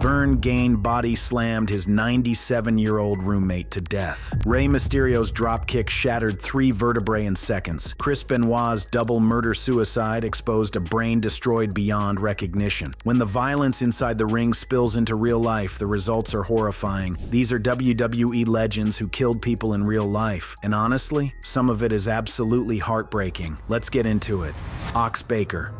Verne Gagne body slammed his 97-year-old roommate to death. Rey Mysterio's dropkick shattered 3 vertebrae in seconds. Chris Benoit's double murder-suicide exposed a brain destroyed beyond recognition. When the violence inside the ring spills into real life, the results are horrifying. These are WWE legends who killed people in real life. And honestly, some of it is absolutely heartbreaking. Let's get into it. Ox Baker.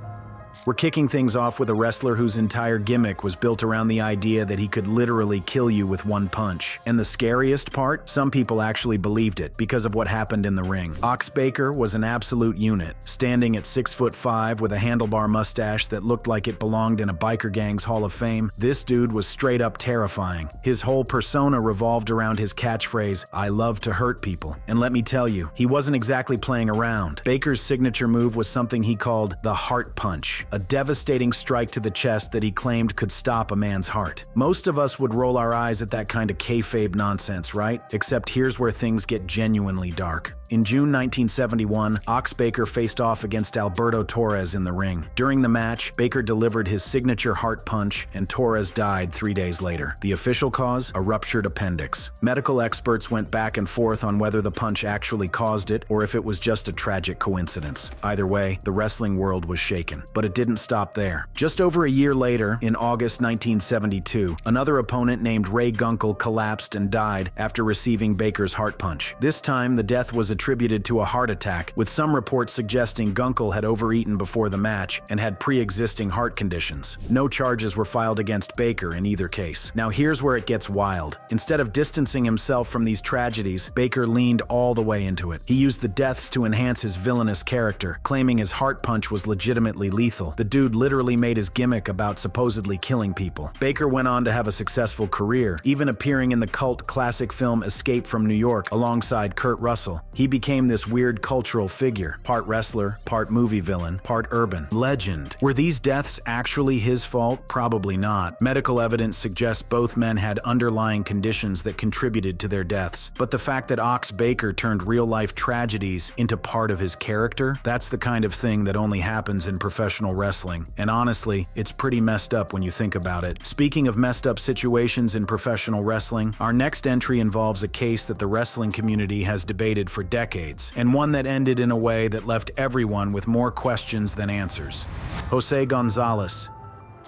We're kicking things off with a wrestler whose entire gimmick was built around the idea that he could literally kill you with one punch. And the scariest part? Some people actually believed it because of what happened in the ring. Ox Baker was an absolute unit, standing at 6'5" with a handlebar mustache that looked like it belonged in a biker gang's Hall of Fame. This dude was straight up terrifying. His whole persona revolved around his catchphrase, "I love to hurt people." And let me tell you, he wasn't exactly playing around. Baker's signature move was something he called the heart punch. A devastating strike to the chest that he claimed could stop a man's heart. Most of us would roll our eyes at that kind of kayfabe nonsense, right? Except here's where things get genuinely dark. In June 1971, Ox Baker faced off against Alberto Torres in the ring. During the match, Baker delivered his signature heart punch, and Torres died 3 days later. The official cause? A ruptured appendix. Medical experts went back and forth on whether the punch actually caused it or if it was just a tragic coincidence. Either way, the wrestling world was shaken. But it didn't stop there. Just over a year later, in August 1972, another opponent named Rey Gunkel collapsed and died after receiving Baker's heart punch. This time, the death was attributed to a heart attack, with some reports suggesting Gunkel had overeaten before the match and had pre-existing heart conditions. No charges were filed against Baker in either case. Now here's where it gets wild. Instead of distancing himself from these tragedies, Baker leaned all the way into it. He used the deaths to enhance his villainous character, claiming his heart punch was legitimately lethal. The dude literally made his gimmick about supposedly killing people. Baker went on to have a successful career, even appearing in the cult classic film Escape from New York alongside Kurt Russell. He became this weird cultural figure, part wrestler, part movie villain, part urban legend. Were these deaths actually his fault? Probably not. Medical evidence suggests both men had underlying conditions that contributed to their deaths. But the fact that Ox Baker turned real-life tragedies into part of his character, that's the kind of thing that only happens in professional wrestling. And honestly, it's pretty messed up when you think about it. Speaking of messed up situations in professional wrestling, our next entry involves a case that the wrestling community has debated for decades, and one that ended in a way that left everyone with more questions than answers. Jose Gonzalez.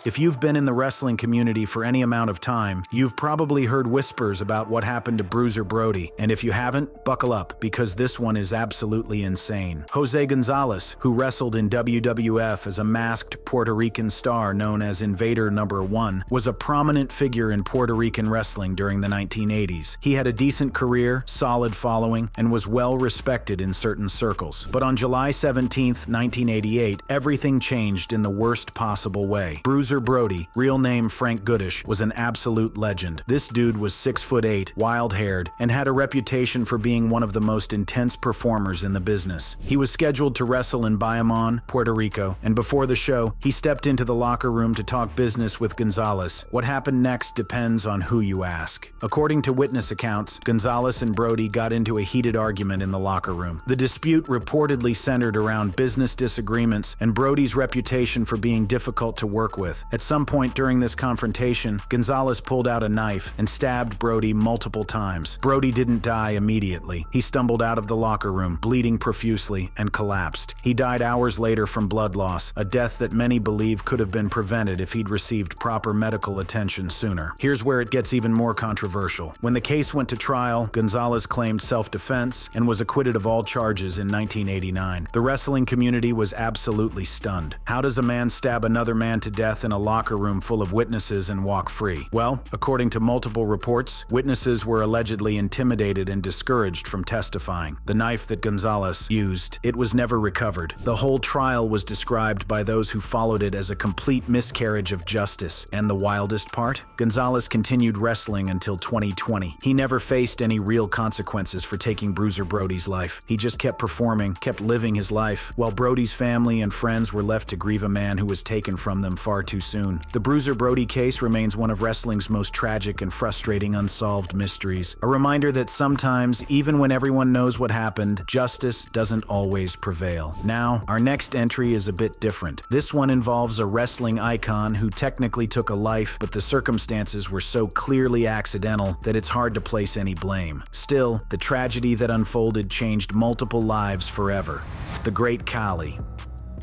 If you've been in the wrestling community for any amount of time, you've probably heard whispers about what happened to Bruiser Brody. And if you haven't, buckle up, because this one is absolutely insane. Jose Gonzalez, who wrestled in WWF as a masked Puerto Rican star known as Invader #1, was a prominent figure in Puerto Rican wrestling during the 1980s. He had a decent career, solid following, and was well respected in certain circles. But on July 17, 1988, everything changed in the worst possible way. Bruiser Brody, real name Frank Goodish, was an absolute legend. This dude was 6'8", wild-haired, and had a reputation for being one of the most intense performers in the business. He was scheduled to wrestle in Bayamon, Puerto Rico, and before the show, he stepped into the locker room to talk business with Gonzalez. What happened next depends on who you ask. According to witness accounts, Gonzalez and Brody got into a heated argument in the locker room. The dispute reportedly centered around business disagreements and Brody's reputation for being difficult to work with. At some point during this confrontation, Gonzalez pulled out a knife and stabbed Brody multiple times. Brody didn't die immediately. He stumbled out of the locker room, bleeding profusely, and collapsed. He died hours later from blood loss, a death that many believe could have been prevented if he'd received proper medical attention sooner. Here's where it gets even more controversial. When the case went to trial, Gonzalez claimed self-defense and was acquitted of all charges in 1989. The wrestling community was absolutely stunned. How does a man stab another man to death in a locker room full of witnesses and walk free? Well, according to multiple reports, witnesses were allegedly intimidated and discouraged from testifying. The knife that Gonzalez used, it was never recovered. The whole trial was described by those who followed it as a complete miscarriage of justice. And the wildest part? Gonzalez continued wrestling until 2020. He never faced any real consequences for taking Bruiser Brody's life. He just kept performing, kept living his life, while Brody's family and friends were left to grieve a man who was taken from them far too too soon. The Bruiser Brody case remains one of wrestling's most tragic and frustrating unsolved mysteries. A reminder that sometimes, even when everyone knows what happened, justice doesn't always prevail. Now, our next entry is a bit different. This one involves a wrestling icon who technically took a life, but the circumstances were so clearly accidental that it's hard to place any blame. Still, the tragedy that unfolded changed multiple lives forever. The Great Khali.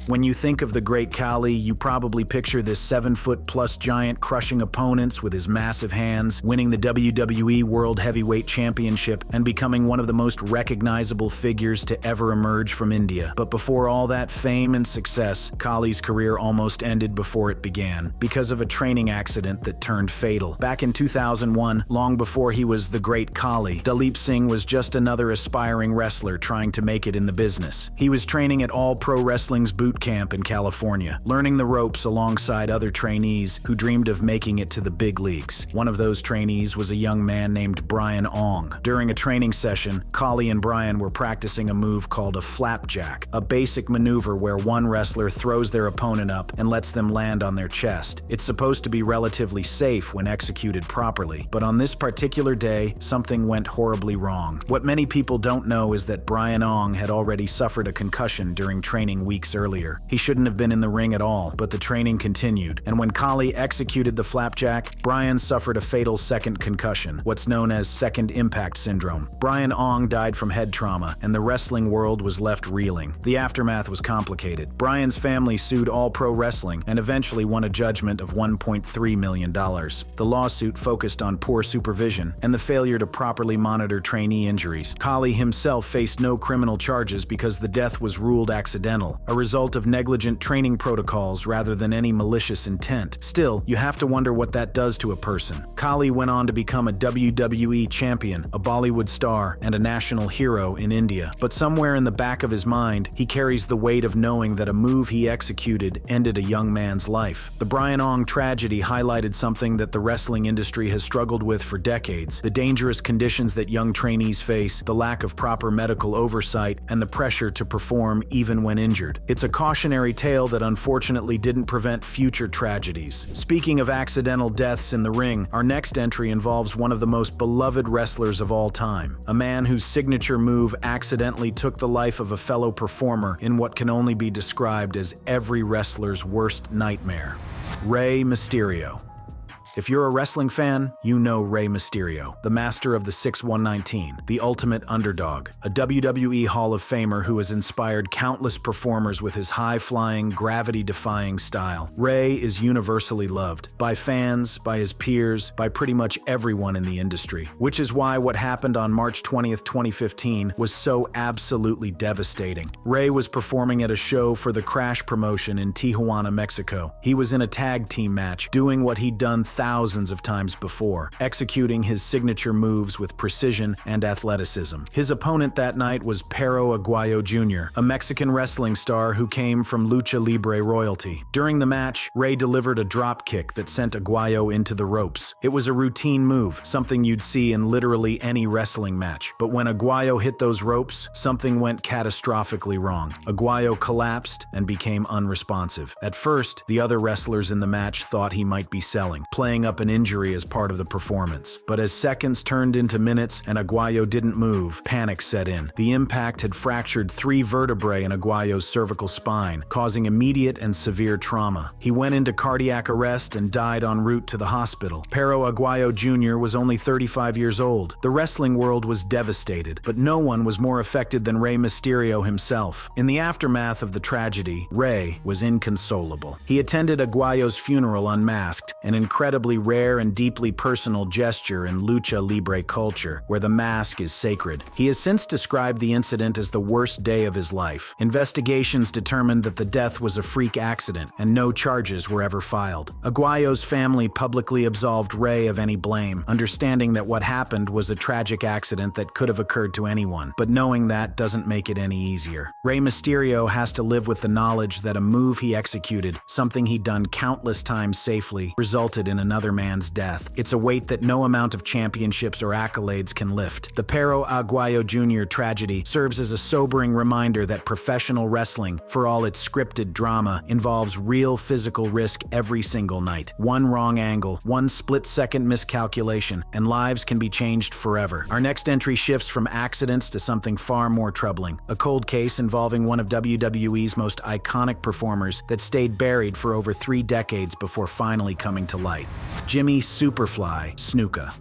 When you think of the Great Khali, you probably picture this 7-foot-plus giant crushing opponents with his massive hands, winning the WWE World Heavyweight Championship, and becoming one of the most recognizable figures to ever emerge from India. But before all that fame and success, Khali's career almost ended before it began, because of a training accident that turned fatal. Back in 2001, long before he was the Great Khali, Dalip Singh was just another aspiring wrestler trying to make it in the business. He was training at All Pro Wrestling's boot camp in California, learning the ropes alongside other trainees who dreamed of making it to the big leagues. One of those trainees was a young man named Brian Ong. During a training session, Khali and Brian were practicing a move called a flapjack, a basic maneuver where one wrestler throws their opponent up and lets them land on their chest. It's supposed to be relatively safe when executed properly, but on this particular day, something went horribly wrong. What many people don't know is that Brian Ong had already suffered a concussion during training weeks earlier. He shouldn't have been in the ring at all, but the training continued, and when Khali executed the flapjack, Brian suffered a fatal second concussion, what's known as second impact syndrome. Brian Ong died from head trauma, and the wrestling world was left reeling. The aftermath was complicated. Brian's family sued All Pro Wrestling and eventually won a judgment of $1.3 million. The lawsuit focused on poor supervision and the failure to properly monitor trainee injuries. Khali himself faced no criminal charges because the death was ruled accidental, a result of negligent training protocols rather than any malicious intent. Still, you have to wonder what that does to a person. Khali went on to become a WWE champion, a Bollywood star, and a national hero in India. But somewhere in the back of his mind, he carries the weight of knowing that a move he executed ended a young man's life. The Brian Ong tragedy highlighted something that the wrestling industry has struggled with for decades: the dangerous conditions that young trainees face, the lack of proper medical oversight, and the pressure to perform even when injured. It's a cautionary tale that unfortunately didn't prevent future tragedies. Speaking of accidental deaths in the ring, our next entry involves one of the most beloved wrestlers of all time, a man whose signature move accidentally took the life of a fellow performer in what can only be described as every wrestler's worst nightmare: Rey Mysterio. If you're a wrestling fan, you know Rey Mysterio, the master of the 6'119", the ultimate underdog, a WWE Hall of Famer who has inspired countless performers with his high-flying, gravity-defying style. Rey is universally loved by fans, by his peers, by pretty much everyone in the industry, which is why what happened on March 20th, 2015 was so absolutely devastating. Rey was performing at a show for the Crash promotion in Tijuana, Mexico. He was in a tag team match, doing what he'd done thousands of times before, executing his signature moves with precision and athleticism. His opponent that night was Perro Aguayo Jr., a Mexican wrestling star who came from Lucha Libre royalty. During the match, Rey delivered a drop kick that sent Aguayo into the ropes. It was a routine move, something you'd see in literally any wrestling match. But when Aguayo hit those ropes, something went catastrophically wrong. Aguayo collapsed and became unresponsive. At first, the other wrestlers in the match thought he might be selling, playing up an injury as part of the performance. But as seconds turned into minutes and Aguayo didn't move, panic set in. The impact had fractured 3 vertebrae in Aguayo's cervical spine, causing immediate and severe trauma. He went into cardiac arrest and died en route to the hospital. Perro Aguayo Jr. was only 35 years old. The wrestling world was devastated, but no one was more affected than Rey Mysterio himself. In the aftermath of the tragedy, Rey was inconsolable. He attended Aguayo's funeral unmasked, an incredibly rare and deeply personal gesture in Lucha Libre culture, where the mask is sacred. He has since described the incident as the worst day of his life. Investigations determined that the death was a freak accident, and no charges were ever filed. Aguayo's family publicly absolved Rey of any blame, understanding that what happened was a tragic accident that could have occurred to anyone, but knowing that doesn't make it any easier. Rey Mysterio has to live with the knowledge that a move he executed, something he'd done countless times safely, resulted in a another man's death. It's a weight that no amount of championships or accolades can lift. The Perro Aguayo Jr. tragedy serves as a sobering reminder that professional wrestling, for all its scripted drama, involves real physical risk every single night. One wrong angle, one split-second miscalculation, and lives can be changed forever. Our next entry shifts from accidents to something far more troubling. A cold case involving one of WWE's most iconic performers that stayed buried for over 3 decades before finally coming to light. Jimmy Superfly Snuka.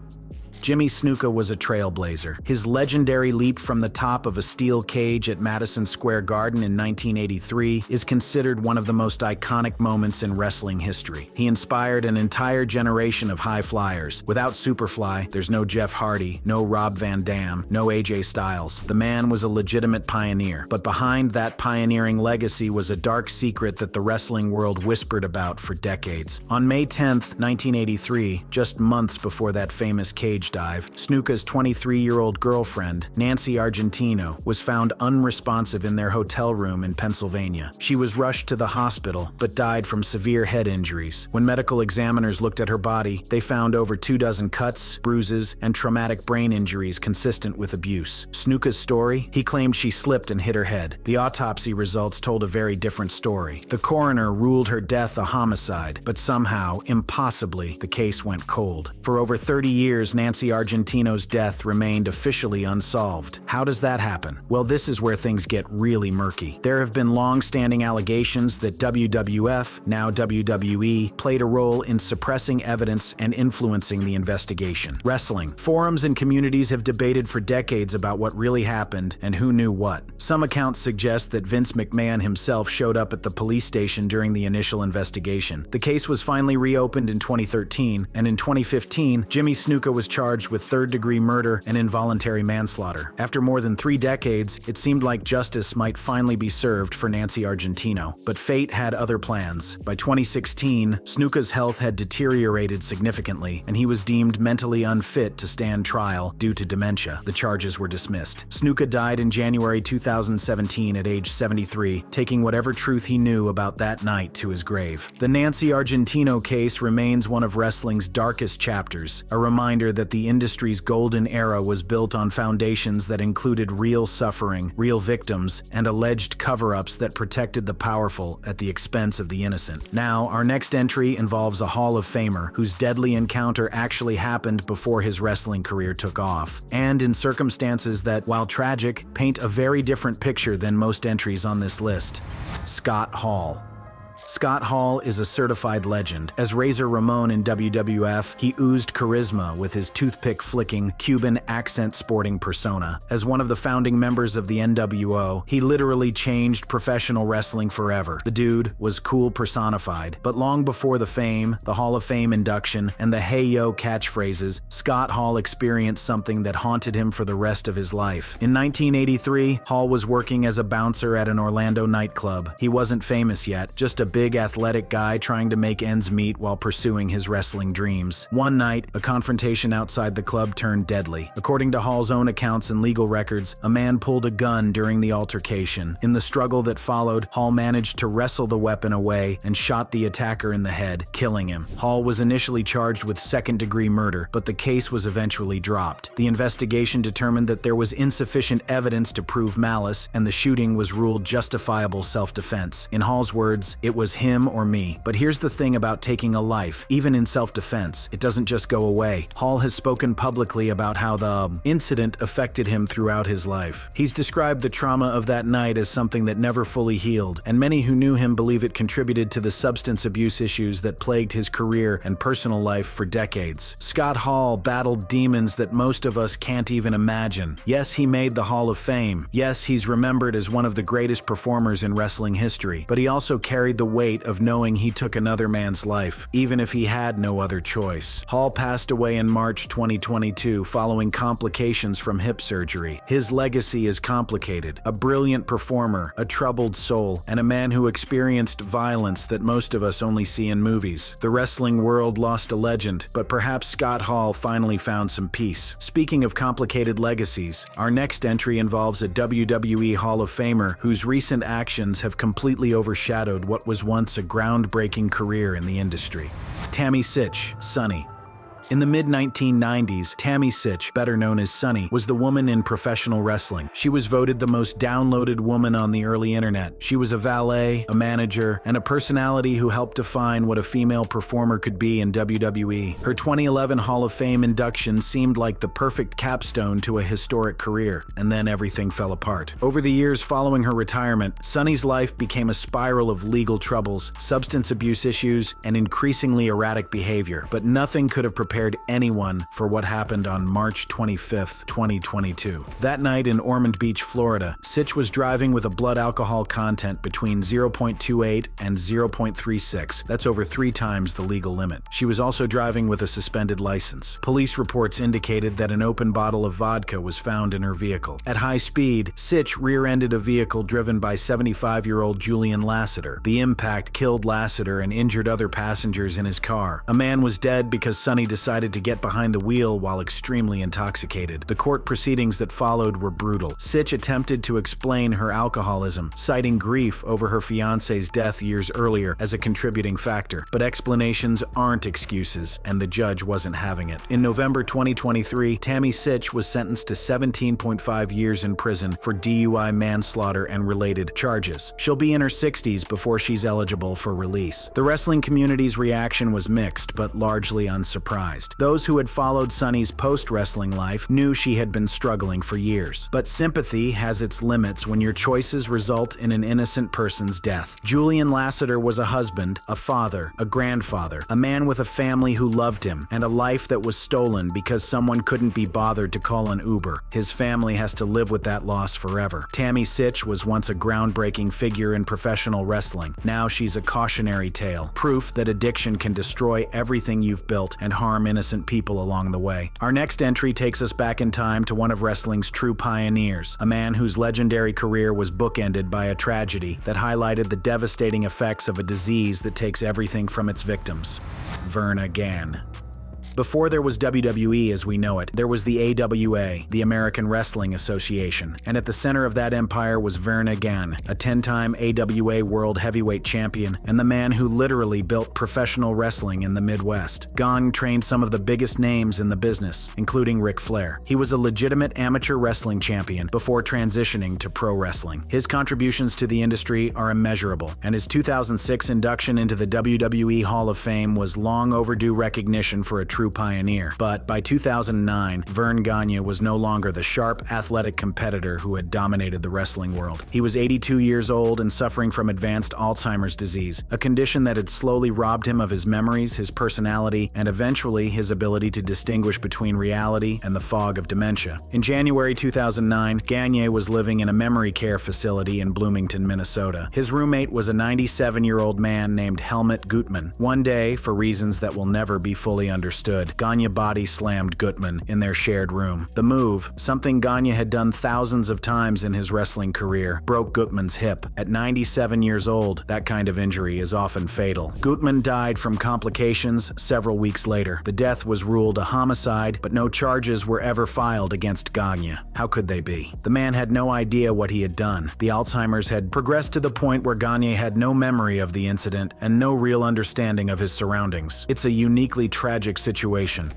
Jimmy Snuka was a trailblazer. His legendary leap from the top of a steel cage at Madison Square Garden in 1983 is considered one of the most iconic moments in wrestling history. He inspired an entire generation of high flyers. Without Superfly, there's no Jeff Hardy, no Rob Van Dam, no AJ Styles. The man was a legitimate pioneer. But behind that pioneering legacy was a dark secret that the wrestling world whispered about for decades. On May 10th, 1983, just months before that famous cage dive, Snuka's 23-year-old girlfriend, Nancy Argentino, was found unresponsive in their hotel room in Pennsylvania. She was rushed to the hospital, but died from severe head injuries. When medical examiners looked at her body, they found over 24 cuts, bruises, and traumatic brain injuries consistent with abuse. Snuka's story? He claimed she slipped and hit her head. The autopsy results told a very different story. The coroner ruled her death a homicide, but somehow, impossibly, the case went cold. For over 30 years, Nancy Argentino's death remained officially unsolved. How does that happen? Well, this is where things get really murky. There have been long-standing allegations that WWF, now WWE, played a role in suppressing evidence and influencing the investigation. Wrestling. Forums and communities have debated for decades about what really happened and who knew what. Some accounts suggest that Vince McMahon himself showed up at the police station during the initial investigation. The case was finally reopened in 2013, and in 2015, Jimmy Snuka was charged with third-degree murder and involuntary manslaughter. After more than 3 decades, it seemed like justice might finally be served for Nancy Argentino. But fate had other plans. By 2016, Snuka's health had deteriorated significantly, and he was deemed mentally unfit to stand trial due to dementia. The charges were dismissed. Snuka died in January 2017 at age 73, taking whatever truth he knew about that night to his grave. The Nancy Argentino case remains one of wrestling's darkest chapters, a reminder that the industry's golden era was built on foundations that included real suffering, real victims, and alleged cover-ups that protected the powerful at the expense of the innocent. Now, our next entry involves a Hall of Famer whose deadly encounter actually happened before his wrestling career took off, and in circumstances that, while tragic, paint a very different picture than most entries on this list. Scott Hall. Scott Hall is a certified legend. As Razor Ramon in WWF, he oozed charisma with his toothpick-flicking, Cuban accent-sporting persona. As one of the founding members of the NWO, he literally changed professional wrestling forever. The dude was cool personified. But long before the fame, the Hall of Fame induction, and the "Hey Yo" catchphrases, Scott Hall experienced something that haunted him for the rest of his life. In 1983, Hall was working as a bouncer at an Orlando nightclub. He wasn't famous yet, just a big athletic guy trying to make ends meet while pursuing his wrestling dreams. One night, a confrontation outside the club turned deadly. According to Hall's own accounts and legal records, a man pulled a gun during the altercation. In the struggle that followed, Hall managed to wrestle the weapon away and shot the attacker in the head, killing him. Hall was initially charged with second-degree murder, but the case was eventually dropped. The investigation determined that there was insufficient evidence to prove malice, and the shooting was ruled justifiable self-defense. In Hall's words, "It was him or me." But here's the thing about taking a life. Even in self-defense, it doesn't just go away. Hall has spoken publicly about how the incident affected him throughout his life. He's described the trauma of that night as something that never fully healed, and many who knew him believe it contributed to the substance abuse issues that plagued his career and personal life for decades. Scott Hall battled demons that most of us can't even imagine. Yes, he made the Hall of Fame. Yes, he's remembered as one of the greatest performers in wrestling history, but he also carried the weight of knowing he took another man's life, even if he had no other choice. Hall passed away in March 2022 following complications from hip surgery. His legacy is complicated. A brilliant performer, a troubled soul, and a man who experienced violence that most of us only see in movies. The wrestling world lost a legend, but perhaps Scott Hall finally found some peace. Speaking of complicated legacies, our next entry involves a WWE Hall of Famer whose recent actions have completely overshadowed what was once a groundbreaking career in the industry. Tammy Sytch, Sunny. In the mid-1990s, Tammy Sytch, better known as Sunny, was the woman in professional wrestling. She was voted the most downloaded woman on the early internet. She was a valet, a manager, and a personality who helped define what a female performer could be in WWE. Her 2011 Hall of Fame induction seemed like the perfect capstone to a historic career, and then everything fell apart. Over the years following her retirement, Sunny's life became a spiral of legal troubles, substance abuse issues, and increasingly erratic behavior. But nothing could have prepared anyone for what happened on March 25, 2022. That night in Ormond Beach, Florida, Sytch was driving with a blood alcohol content between 0.28 and 0.36. That's over 3 times the legal limit. She was also driving with a suspended license. Police reports indicated that an open bottle of vodka was found in her vehicle. At high speed, Sytch rear-ended a vehicle driven by 75-year-old Julian Lasseter. The impact killed Lasseter and injured other passengers in his car. A man was dead because Sunny decided to get behind the wheel while extremely intoxicated. The court proceedings that followed were brutal. Sytch attempted to explain her alcoholism, citing grief over her fiancé's death years earlier as a contributing factor. But explanations aren't excuses, and the judge wasn't having it. In November 2023, Tammy Sytch was sentenced to 17.5 years in prison for DUI, manslaughter, and related charges. She'll be in her 60s before she's eligible for release. The wrestling community's reaction was mixed, but largely unsurprised. Those who had followed Sunny's post-wrestling life knew she had been struggling for years. But sympathy has its limits when your choices result in an innocent person's death. Julian Lasseter was a husband, a father, a grandfather, a man with a family who loved him, and a life that was stolen because someone couldn't be bothered to call an Uber. His family has to live with that loss forever. Tammy Sytch was once a groundbreaking figure in professional wrestling. Now she's a cautionary tale, proof that addiction can destroy everything you've built and harm innocent people along the way. Our next entry takes us back in time to one of wrestling's true pioneers, a man whose legendary career was bookended by a tragedy that highlighted the devastating effects of a disease that takes everything from its victims. Verne Gagne. Before there was WWE as we know it, there was the AWA, the American Wrestling Association, and at the center of that empire was Verne Gagne, a 10-time AWA World Heavyweight Champion and the man who literally built professional wrestling in the Midwest. Gagne trained some of the biggest names in the business, including Ric Flair. He was a legitimate amateur wrestling champion before transitioning to pro wrestling. His contributions to the industry are immeasurable, and his 2006 induction into the WWE Hall of Fame was long overdue recognition for a true pioneer. But by 2009, Verne Gagne was no longer the sharp, athletic competitor who had dominated the wrestling world. He was 82 years old and suffering from advanced Alzheimer's disease, a condition that had slowly robbed him of his memories, his personality, and eventually his ability to distinguish between reality and the fog of dementia. In January 2009, Gagne was living in a memory care facility in Bloomington, Minnesota. His roommate was a 97-year-old man named Helmut Gutmann. One day, for reasons that will never be fully understood, Gagne body slammed Gutmann in their shared room. The move, something Gagne had done thousands of times in his wrestling career, broke Gutmann's hip. At 97 years old, that kind of injury is often fatal. Gutmann died from complications several weeks later. The death was ruled a homicide, but no charges were ever filed against Gagne. How could they be? The man had no idea what he had done. The Alzheimer's had progressed to the point where Gagne had no memory of the incident and no real understanding of his surroundings. It's a uniquely tragic situation.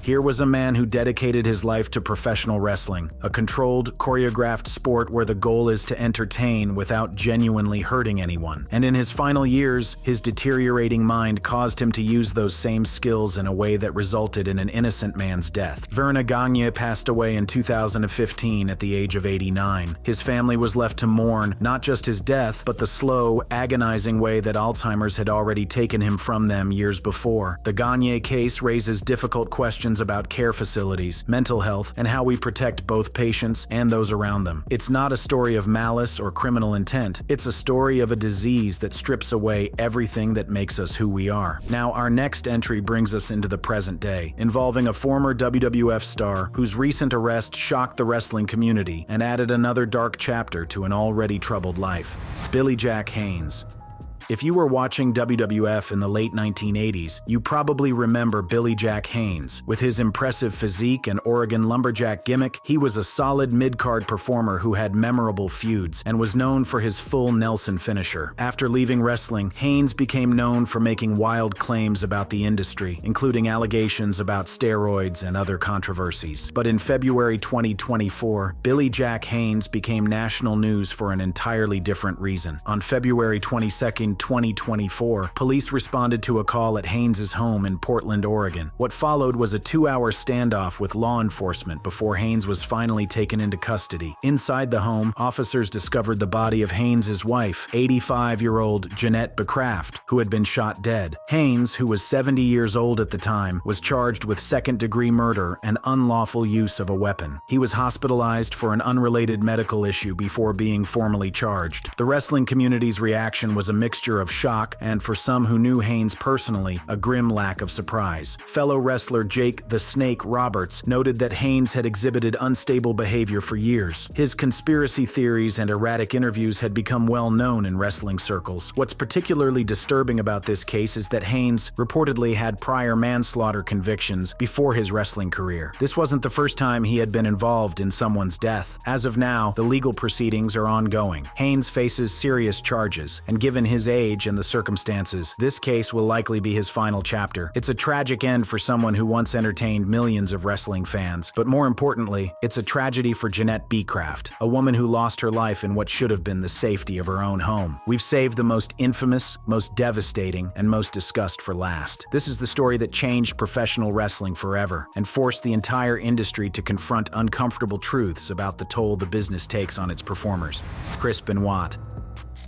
Here was a man who dedicated his life to professional wrestling, a controlled, choreographed sport where the goal is to entertain without genuinely hurting anyone. And in his final years, his deteriorating mind caused him to use those same skills in a way that resulted in an innocent man's death. Verne Gagne passed away in 2015 at the age of 89. His family was left to mourn not just his death, but the slow, agonizing way that Alzheimer's had already taken him from them years before. The Gagne case raises difficult questions about care facilities, mental health, and how we protect both patients and those around them. It's not a story of malice or criminal intent. It's a story of a disease that strips away everything that makes us who we are. Now, our next entry brings us into the present day, involving a former WWF star whose recent arrest shocked the wrestling community and added another dark chapter to an already troubled life. Billy Jack Haynes. If you were watching WWF in the late 1980s, you probably remember Billy Jack Haynes. With his impressive physique and Oregon lumberjack gimmick, he was a solid mid-card performer who had memorable feuds and was known for his full Nelson finisher. After leaving wrestling, Haynes became known for making wild claims about the industry, including allegations about steroids and other controversies. But in February 2024, Billy Jack Haynes became national news for an entirely different reason. On February 22, 2024, police responded to a call at Haynes' home in Portland, Oregon. What followed was a 2-hour standoff with law enforcement before Haynes was finally taken into custody. Inside the home, officers discovered the body of Haynes' wife, 85-year-old Jeanette Becraft, who had been shot dead. Haynes, who was 70 years old at the time, was charged with second-degree murder and unlawful use of a weapon. He was hospitalized for an unrelated medical issue before being formally charged. The wrestling community's reaction was a mixture of shock and, for some who knew Haynes personally, a grim lack of surprise. Fellow wrestler Jake "the Snake" Roberts noted that Haynes had exhibited unstable behavior for years. His conspiracy theories and erratic interviews had become well known in wrestling circles. What's particularly disturbing about this case is that Haynes reportedly had prior manslaughter convictions before his wrestling career. This wasn't the first time he had been involved in someone's death. As of now, the legal proceedings are ongoing. Haynes faces serious charges, and given his age and the circumstances, this case will likely be his final chapter. It's a tragic end for someone who once entertained millions of wrestling fans, but more importantly, it's a tragedy for Jeanette Becraft, a woman who lost her life in what should have been the safety of her own home. We've saved the most infamous, most devastating, and most discussed for last. This is the story that changed professional wrestling forever and forced the entire industry to confront uncomfortable truths about the toll the business takes on its performers. Chris Benoit.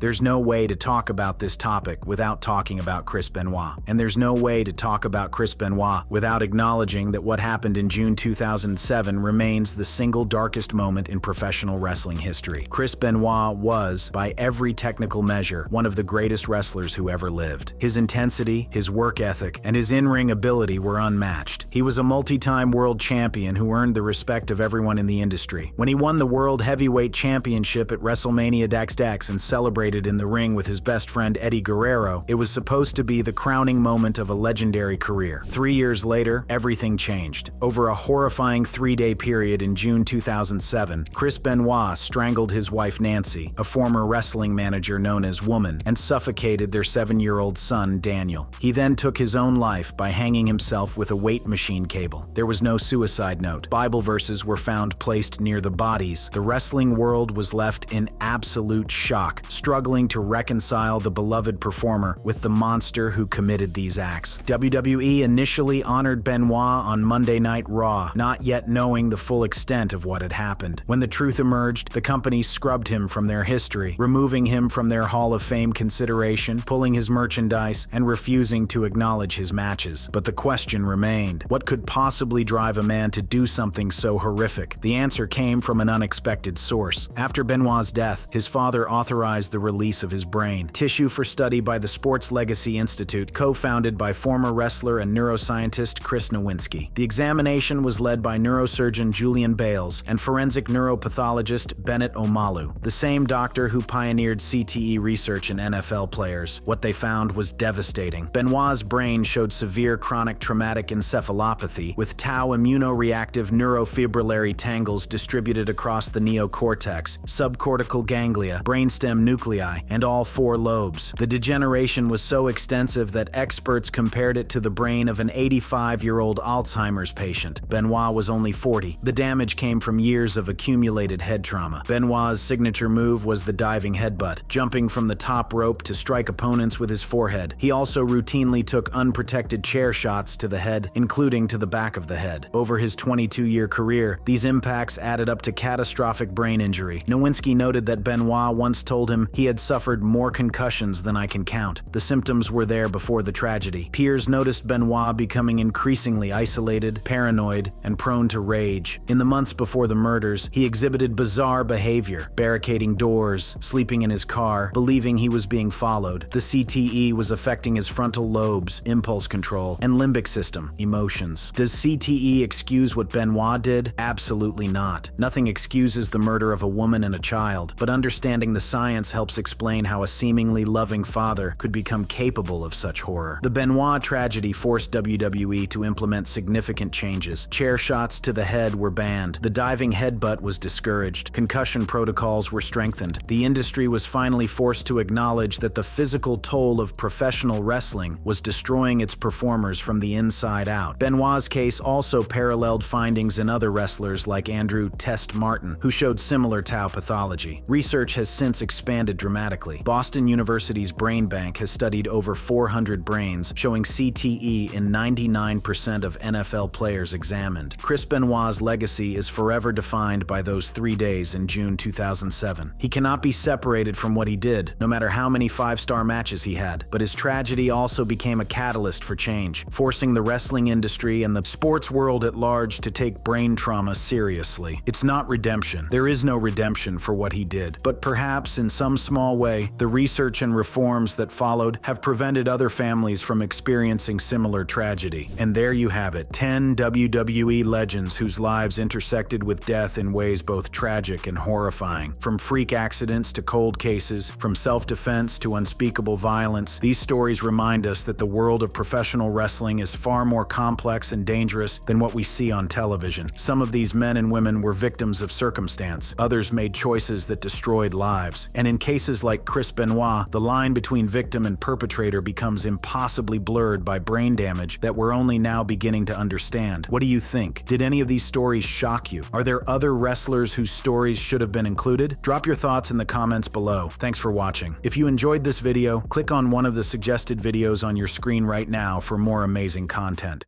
There's no way to talk about this topic without talking about Chris Benoit. And there's no way to talk about Chris Benoit without acknowledging that what happened in June 2007 remains the single darkest moment in professional wrestling history. Chris Benoit was, by every technical measure, one of the greatest wrestlers who ever lived. His intensity, his work ethic, and his in-ring ability were unmatched. He was a multi-time world champion who earned the respect of everyone in the industry. When he won the World Heavyweight Championship at WrestleMania XX and celebrated in the ring with his best friend Eddie Guerrero, it was supposed to be the crowning moment of a legendary career. 3 years later, everything changed. Over a horrifying 3-day period in June 2007, Chris Benoit strangled his wife Nancy, a former wrestling manager known as Woman, and suffocated their 7-year-old son Daniel. He then took his own life by hanging himself with a weight machine cable. There was no suicide note. Bible verses were found placed near the bodies. The wrestling world was left in absolute shock, struggling to reconcile the beloved performer with the monster who committed these acts. WWE initially honored Benoit on Monday Night Raw, not yet knowing the full extent of what had happened. When the truth emerged, the company scrubbed him from their history, removing him from their Hall of Fame consideration, pulling his merchandise, and refusing to acknowledge his matches. But the question remained: what could possibly drive a man to do something so horrific? The answer came from an unexpected source. After Benoit's death, his father authorized the release of his brain, tissue for study by the Sports Legacy Institute, co-founded by former wrestler and neuroscientist Chris Nowinski. The examination was led by neurosurgeon Julian Bales and forensic neuropathologist Bennett Omalu, the same doctor who pioneered CTE research in NFL players. What they found was devastating. Benoit's brain showed severe chronic traumatic encephalopathy with tau immunoreactive neurofibrillary tangles distributed across the neocortex, subcortical ganglia, brainstem nuclei, and all 4 lobes. The degeneration was so extensive that experts compared it to the brain of an 85-year-old Alzheimer's patient. Benoit was only 40. The damage came from years of accumulated head trauma. Benoit's signature move was the diving headbutt, jumping from the top rope to strike opponents with his forehead. He also routinely took unprotected chair shots to the head, including to the back of the head. Over his 22-year career, these impacts added up to catastrophic brain injury. Nowinski noted that Benoit once told him, "He had suffered more concussions than I can count." The symptoms were there before the tragedy. Peers noticed Benoit becoming increasingly isolated, paranoid, and prone to rage. In the months before the murders, he exhibited bizarre behavior, barricading doors, sleeping in his car, believing he was being followed. The CTE was affecting his frontal lobes, impulse control, and limbic system, emotions. Does CTE excuse what Benoit did? Absolutely not. Nothing excuses the murder of a woman and a child, but understanding the science helps helps explain how a seemingly loving father could become capable of such horror. The Benoit tragedy forced WWE to implement significant changes. Chair shots to the head were banned. The diving headbutt was discouraged. Concussion protocols were strengthened. The industry was finally forced to acknowledge that the physical toll of professional wrestling was destroying its performers from the inside out. Benoit's case also paralleled findings in other wrestlers like Andrew "Test" Martin, who showed similar tau pathology. Research has since expanded dramatically. Boston University's Brain Bank has studied over 400 brains, showing CTE in 99% of NFL players examined. Chris Benoit's legacy is forever defined by those 3 days in June 2007. He cannot be separated from what he did, no matter how many 5-star matches he had. But his tragedy also became a catalyst for change, forcing the wrestling industry and the sports world at large to take brain trauma seriously. It's not redemption. There is no redemption for what he did. But perhaps, in some small way, the research and reforms that followed have prevented other families from experiencing similar tragedy. And there you have it, 10 WWE legends whose lives intersected with death in ways both tragic and horrifying. From freak accidents to cold cases, from self-defense to unspeakable violence, these stories remind us that the world of professional wrestling is far more complex and dangerous than what we see on television. Some of these men and women were victims of circumstance. Others made choices that destroyed lives. And in cases like Chris Benoit, the line between victim and perpetrator becomes impossibly blurred by brain damage that we're only now beginning to understand. What do you think? Did any of these stories shock you? Are there other wrestlers whose stories should have been included? Drop your thoughts in the comments below. Thanks for watching. If you enjoyed this video, click on one of the suggested videos on your screen right now for more amazing content.